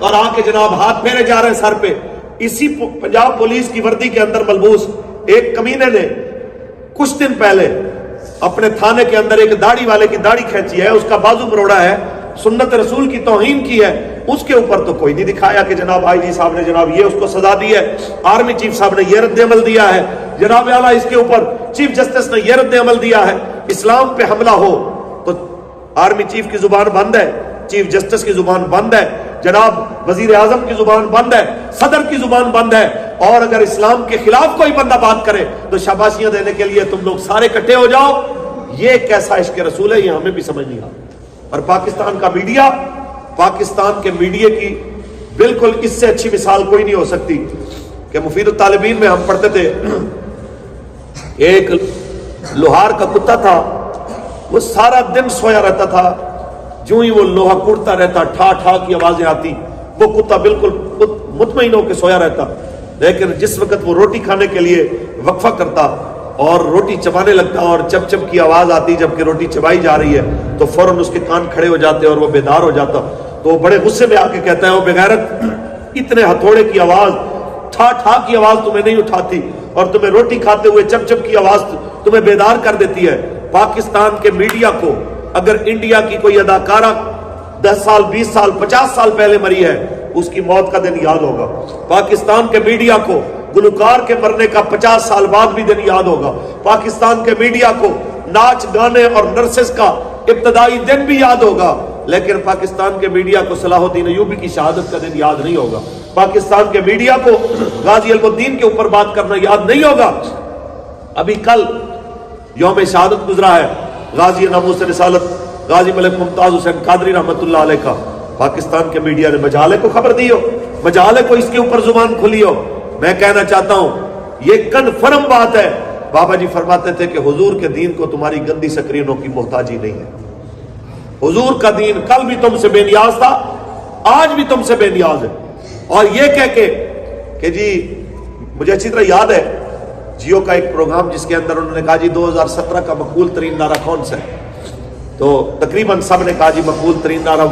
اور آ کے جناب ہاتھ پھیرے جا رہے ہیں سر پہ. اسی پنجاب پولیس کی وردی کے اندر ملبوس ایک کمینے نے کچھ دن پہلے اپنے تھانے کے اندر ایک داڑھی والے کی داڑھی کھینچی ہے, اس کا بازو مروڑا ہے, سنت رسول کی توہین کی ہے. اس کے اوپر تو کوئی نہیں دکھایا کہ جناب آئی جی صاحب نے جناب یہ اس کو سزا دی ہے, آرمی چیف صاحب نے یہ رد عمل دیا ہے, جناب اعلیٰ اس کے اوپر چیف جسٹس نے یہ رد عمل دیا ہے. اسلام پہ حملہ ہو تو آرمی چیف کی زبان بند ہے, چیف جسٹس کی زبان بند ہے, جناب وزیر اعظم کی زبان بند ہے, صدر کی زبان بند ہے. اور اگر اسلام کے خلاف کوئی بندہ بات کرے تو شاباشیاں دینے کے لیے تم لوگ سارے اکٹھے ہو جاؤ. یہ کیسا عشق رسول ہے, یہ ہمیں بھی سمجھ نہیں آتا. اور پاکستان کا میڈیا, پاکستان کے میڈیا کی بالکل اس سے اچھی مثال کوئی نہیں ہو سکتی کہ مفید الطالبین میں ہم پڑھتے تھے, ایک لوہار کا کتا تھا, وہ سارا دن سویا رہتا تھا, جو ہی وہ لوہا کوڑتا رہتا ٹھا ٹھا کی آوازیں آتی, وہ کتا بالکل مطمئن ہو کے سویا رہتا. لیکن جس وقت وہ روٹی کھانے کے لیے وقفہ کرتا اور روٹی چبانے لگتا اور چپ چپ کی آواز آتی جبکہ روٹی چبائی جا رہی ہے, تو فوراً اس کے کان کھڑے ہو جاتے اور وہ بیدار ہو جاتا. تو وہ بڑے غصے میں آ کے کہتا ہے, وہ بغیرت, اتنے ہتھوڑے کی آواز, ٹھا ٹھا کی آواز تمہیں نہیں اٹھاتی, اور تمہیں روٹی کھاتے ہوئے چپ چپ کی آواز تمہیں بیدار کر دیتی ہے. پاکستان کے میڈیا کو اگر انڈیا کی کوئی اداکارہ 10 سال 20 سال 50 سال پہلے مری ہے, اس کی موت کا دن یاد ہوگا. پاکستان کے میڈیا کو گلوکار کے مرنے کا 50 سال بعد بھی دن یاد ہوگا. پاکستان کے میڈیا کو ناچ گانے اور نرسز کا ابتدائی دن بھی یاد ہوگا. لیکن پاکستان کے میڈیا کو صلاح الدین ایوبی کی شہادت کا دن یاد نہیں ہوگا. پاکستان کے میڈیا کو غازی علم الدین کے اوپر بات کرنا یاد نہیں ہوگا. ابھی کل یوم شہادت گزرا ہے غازی ناموس رسالت غازی ملک ممتاز حسین قادری رحمۃ اللہ علیہ کا. پاکستان کے میڈیا نے مجالے کو خبر دی ہو, مجالے کو اس کے اوپر زبان کھلی ہو. میں کہنا چاہتا ہوں یہ کنفرم بات ہے. بابا جی فرماتے تھے کہ حضور کے دین کو تمہاری گندی سکرینوں کی محتاجی نہیں ہے. حضور کا دین کل بھی تم سے بے نیاز تھا, آج بھی تم سے بے نیاز ہے. اور یہ کہہ کے کہ جی مجھے اچھی طرح یاد ہے جیو کا ایک پروگرام جس کے اندر انہوں نے کہا جی 2017 کا مقبول ترین نعرہ کون سا ہے, تو تقریباً سب نے کہا جی مقبول ترین نعرہ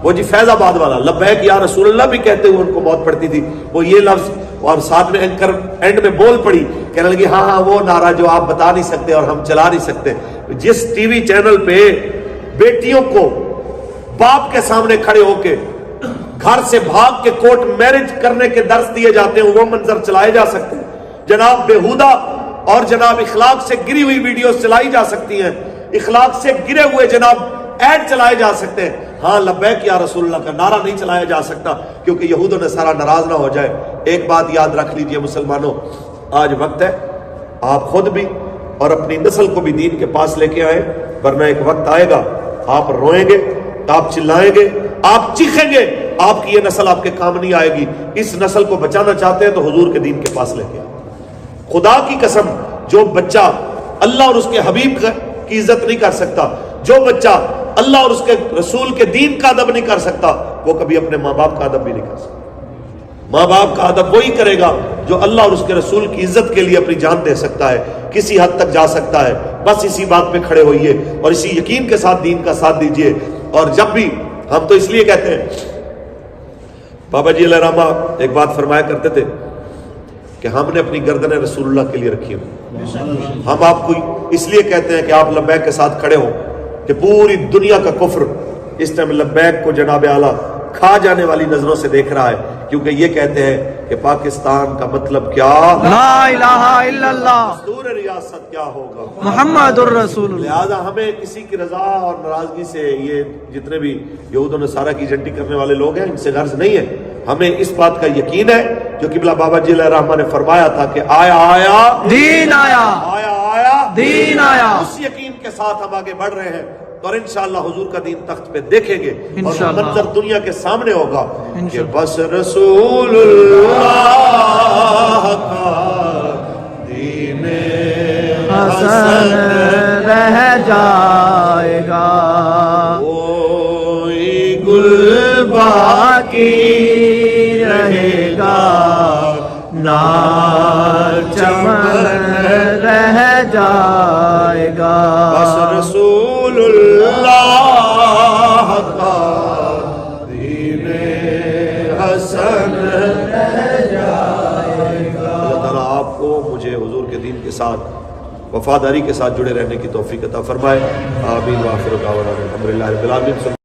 وہ جی فیض آباد والا لبیک یا رسول اللہ بھی کہتے ہوئے ان کو موت پڑتی تھی, وہ یہ لفظ, اور ساتھ میں اینکر اینڈ میں بول پڑی کہنے لگی ہاں ہاں وہ نعرہ جو آپ بتا نہیں سکتے اور ہم چلا نہیں سکتے. جس ٹی وی چینل پہ بیٹیوں کو باپ کے سامنے کھڑے ہو کے گھر سے بھاگ کے کورٹ میرج کرنے کے درس دیے جاتے ہیں, وہ منظر چلائے جا سکتے ہیں. جناب بےہودہ اور جناب اخلاق سے گری ہوئی ویڈیوز چلائی جا سکتی ہیں, اخلاق سے گرے ہوئے جناب ایڈ چلائے جا سکتے ہیں. ہاں لبیک یا رسول اللہ کا نعرہ نہیں چلایا جا سکتا کیونکہ یہود و نصارہ ناراض نہ ہو جائے. ایک بات یاد رکھ لیجئے مسلمانوں, آج وقت ہے آپ خود بھی اور اپنی نسل کو بھی دین کے پاس لے کے آئیں, ورنہ ایک وقت آئے گا آپ روئیں گے, آپ چلائیں گے, آپ چیخیں گے, آپ کی یہ نسل آپ کے کام نہیں آئے گی. اس نسل کو بچانا چاہتے ہیں تو حضور کے دین کے پاس لے کے آئیں. خدا کی قسم جو بچہ اللہ اور اس کے حبیب کی عزت نہیں کر سکتا, جو بچہ اللہ اور اس کے رسول کے دین کا ادب نہیں کر سکتا, وہ کبھی اپنے ماں باپ کا ادب بھی نہیں کر سکتا. ماں باپ کا ادب وہی کرے گا جو اللہ اور اس کے رسول کی عزت کے لیے اپنی جان دے سکتا ہے, کسی حد تک جا سکتا ہے. بس اسی بات پہ کھڑے ہوئیے اور اسی یقین کے ساتھ دین کا ساتھ دیجئے. اور جب بھی ہم تو اس لیے کہتے ہیں, بابا جی علیہ رحمہ ایک بات فرمایا کرتے تھے کہ ہم نے اپنی گردنیں رسول اللہ کے لیے رکھی ہوئی. ہم آپ کو اس لیے کہتے ہیں کہ آپ لبیک کے ساتھ کھڑے ہوں کہ پوری دنیا کا کفر اس ٹائم لبیک کو جناب اعلیٰ کھا جانے والی نظروں سے دیکھ رہا ہے, کیونکہ یہ کہتے ہیں کہ پاکستان کا مطلب کیا, لا الہ الا اللہ, دستور ریاست کیا ہوگا, محمد الرسول اللہ. لہذا ہمیں کسی کی رضا اور ناراضگی سے, یہ جتنے بھی یہود و نصارہ کی ایجنٹی کرنے والے لوگ ہیں, ان سے غرض نہیں ہے. ہمیں اس بات کا یقین ہے جو قبلہ بابا جی علیہ الرحمہ نے فرمایا تھا کہ آیا آیا دین آیا, آیا آیا دین آیا. اس یقین کے ساتھ ہم آگے بڑھ رہے ہیں اور انشاءاللہ حضور کا دین تخت پہ دیکھیں گے اور انشاءاللہ منظر دنیا کے سامنے ہوگا کہ بس رسول اللہ کا دین حسن رہ جائے گا, کوئی گل باقی رہے گا, نار چمن رہ جائے گا. بس رسول اللہ کا دین حسن اللہ تعالیٰ آپ کو مجھے حضور کے دین کے ساتھ وفاداری کے ساتھ جڑے رہنے کی توفیق عطا فرمائے. آمین. وآخر دعوانا الحمدللہ رب العالمین.